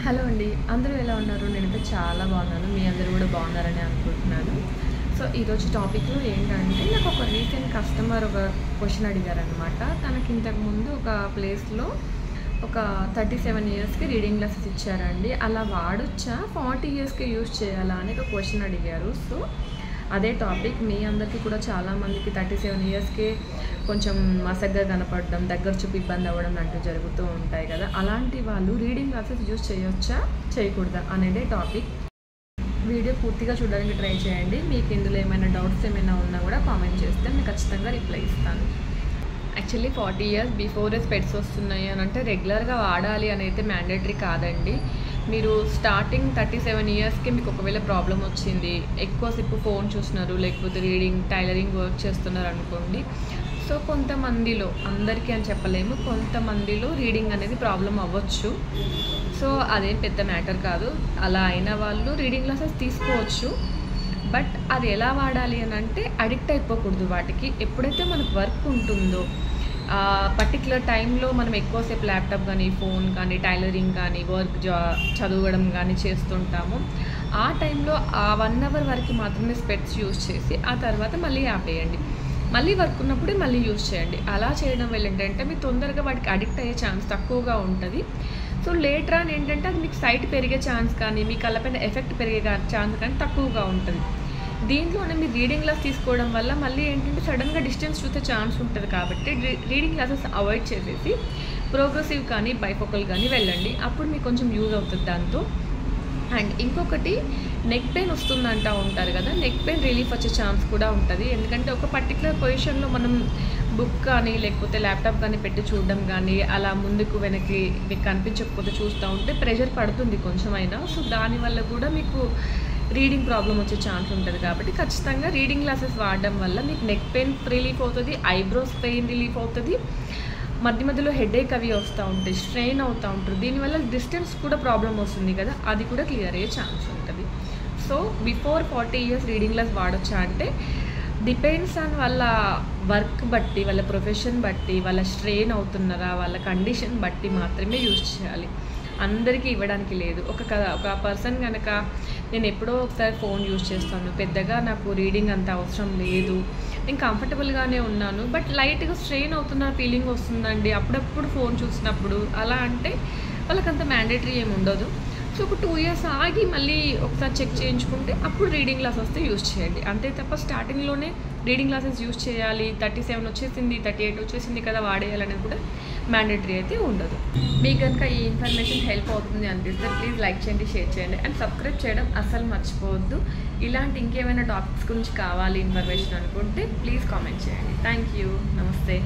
Hello అండి. అందరూ ఎలా ఉన్నారు? నేనైతే చాలా బాగున్నాను. మీ అందరూ కూడా బాగున్నారని అనుకుంటున్నాను. సో, ఈరోజు టాపిక్‌లో ఏంటంటే నాకు ఒక రీసెంట్ కస్టమర్ ఒక క్వెషన్ అడిగారనమాట. తనకి ఇంతకుముందు ఒక ప్లేస్‌లో ఒక 37 ఇయర్స్‌కి రీడింగ్ గ్లాసెస్ ఇచ్చారండి. అలా వాడొచ్చా? 40 ఇయర్స్‌కి యూజ్ చేయాలా? అని ఒక క్వెషన్ అడిగారు. సో, అదే టాపిక్ మీ అందరికీ కూడా చాలామందికి 37 ఇయర్స్‌కే కొంచెం మసగ్గా కనపడడం, దగ్గర చూపు ఇబ్బంది అవ్వడం లాంటివి జరుగుతూ ఉంటాయి కదా! అలాంటి వాళ్ళు రీడింగ్ గ్లాసెస్ యూజ్ చేయొచ్చా? చేయకూడదా? అనేదే టాపిక్. వీడియో పూర్తిగా చూడడానికి ట్రై చేయండి. మీకు ఇందులో ఏమైనా డౌట్స్ ఏమైనా ఉన్నా కూడా కామెంట్ చేస్తే నేను ఖచ్చితంగా రిప్లై ఇస్తాను. యాక్చువల్లీ 40 ఇయర్స్ బిఫోరే స్పెట్స్ వస్తున్నాయి అని అంటే రెగ్యులర్గా వాడాలి అని అయితే మ్యాండేటరీ కాదండి. మీరు స్టార్టింగ్ 37 ఇయర్స్కి మీకు ఒకవేళ ప్రాబ్లం వచ్చింది, ఎక్కువసేపు ఫోన్ చూస్తున్నారు, లేకపోతే రీడింగ్, టైలరింగ్ వర్క్ చేస్తున్నారు అనుకోండి. సో కొంతమందిలో, అందరికీ అని చెప్పలేము, కొంతమందిలో రీడింగ్ అనేది ప్రాబ్లం అవ్వచ్చు. సో అదేం పెద్ద మ్యాటర్ కాదు. అలా అయిన వాళ్ళు రీడింగ్ క్లాసెస్ తీసుకోవచ్చు. బట్ అది ఎలా వాడాలి అని అంటే అడిక్ట్ అయిపోకూడదు వాటికి. ఎప్పుడైతే మనకు వర్క్ ఉంటుందో పర్టికులర్ టైంలో మనం ఎక్కువసేపు ల్యాప్టాప్ కానీ, ఫోన్ కానీ, టైలరింగ్ కానీ, వర్క్ చదవడం కానీ చేస్తుంటామో ఆ టైంలో ఆ 1 అవర్ వరకు మాత్రమే స్పెట్స్ యూజ్ చేసి ఆ తర్వాత మళ్ళీ ఆపేయండి. మళ్ళీ వర్క్ ఉన్నప్పుడే మళ్ళీ యూజ్ చేయండి. అలా చేయడం వల్ల ఏంటంటే మీరు తొందరగా వాటికి అడిక్ట్ అయ్యే ఛాన్స్ తక్కువగా ఉంటుంది. సో లేటర్ ఆన్ ఏంటంటే అది మీకు సైట్ పెరిగే ఛాన్స్ కానీ, మీ కళ్ళపైన ఎఫెక్ట్ పెరిగే ఛాన్స్ కానీ తక్కువగా ఉంటుంది. దీంట్లోనే మీరు రీడింగ్ గ్లాస్ తీసుకోవడం వల్ల మళ్ళీ ఏంటంటే సడన్గా డిస్టెన్స్ చూసే ఛాన్స్ ఉంటుంది. కాబట్టి రీడింగ్ గ్లాసెస్ అవాయిడ్ చేసేసి ప్రోగ్రెసివ్ కానీ, బైఫోకల్ కానీ వెళ్ళండి. అప్పుడు మీకు కొంచెం యూజ్ అవుతుంది దాంతో. అండ్ ఇంకొకటి, నెక్ పెయిన్ వస్తుందంటూ ఉంటారు కదా, నెక్ పెయిన్ రిలీఫ్ వచ్చే ఛాన్స్ కూడా ఉంటుంది. ఎందుకంటే ఒక పర్టికులర్ పొజిషన్లో మనం బుక్ కానీ, లేకపోతే ల్యాప్టాప్ కానీ పెట్టి చూడడం కానీ, అలా ముందుకు వెనక్కి మీకు కనిపించకపోతే చూస్తూ ఉంటే ప్రెషర్ పడుతుంది కొంచెమైనా. సో దానివల్ల కూడా మీకు రీడింగ్ ప్రాబ్లం వచ్చే ఛాన్స్ ఉంటుంది. కాబట్టి ఖచ్చితంగా రీడింగ్ గ్లాసెస్ వాడడం వల్ల మీకు నెక్ పెయిన్ రిలీఫ్ అవుతుంది, ఐబ్రోస్ పెయిన్ రిలీఫ్ అవుతుంది, మధ్య మధ్యలో హెడేక్ అవి వస్తూ ఉంటాయి, స్ట్రెయిన్ అవుతూ ఉంటుంది. దీనివల్ల డిస్టెన్స్ కూడా ప్రాబ్లం వస్తుంది కదా, అది కూడా క్లియర్ అయ్యే ఛాన్స్ ఉంటుంది. So before 40 years reading glass వాడొచ్చా అంటే డిపెండ్స్ ఆన్ వాళ్ళ వర్క్ బట్టి, వాళ్ళ ప్రొఫెషన్ బట్టి, వాళ్ళ స్ట్రెయిన్ అవుతున్నారా, వాళ్ళ కండిషన్ బట్టి మాత్రమే యూజ్ చేయాలి. అందరికీ ఇవ్వడానికి లేదు. ఒక పర్సన్ కనుక నేను ఎప్పుడో ఒకసారి ఫోన్ యూజ్ చేస్తాను, పెద్దగా నాకు రీడింగ్ అంత అవసరం లేదు, నేను కంఫర్టబుల్గానే ఉన్నాను, బట్ లైట్గా స్ట్రెయిన్ అవుతున్న ఫీలింగ్ వస్తుందండి అప్పుడప్పుడు ఫోన్ చూసినప్పుడు, అలా అంటే వాళ్ళకంత మ్యాండేటరీ ఏమి ఉండదు. సో ఒక 2 ఇయర్స్ ఆగి మళ్ళీ ఒకసారి చెక్ చేయించుకుంటే అప్పుడు రీడింగ్ గ్లాస్ వస్తే యూజ్ చేయండి. అంతే తప్ప స్టార్టింగ్లోనే రీడింగ్ గ్లాసెస్ యూజ్ చేయాలి, 37 వచ్చేసింది, 38 వచ్చేసింది కదా వాడేయాలనేది కూడా మ్యాండేటరీ అయితే ఉండదు. మీకు కనుక ఈ ఇన్ఫర్మేషన్ హెల్ప్ అవుతుంది అనిపిస్తే ప్లీజ్ లైక్ చేయండి, షేర్ చేయండి అండ్ సబ్స్క్రైబ్ చేయడం అస్సలు మర్చిపోవద్దు. ఇలాంటి ఇంకేమైనా టాపిక్స్ గురించి కావాలి ఇన్ఫర్మేషన్ అనుకుంటే ప్లీజ్ కామెంట్ చేయండి. Thank you. నమస్తే.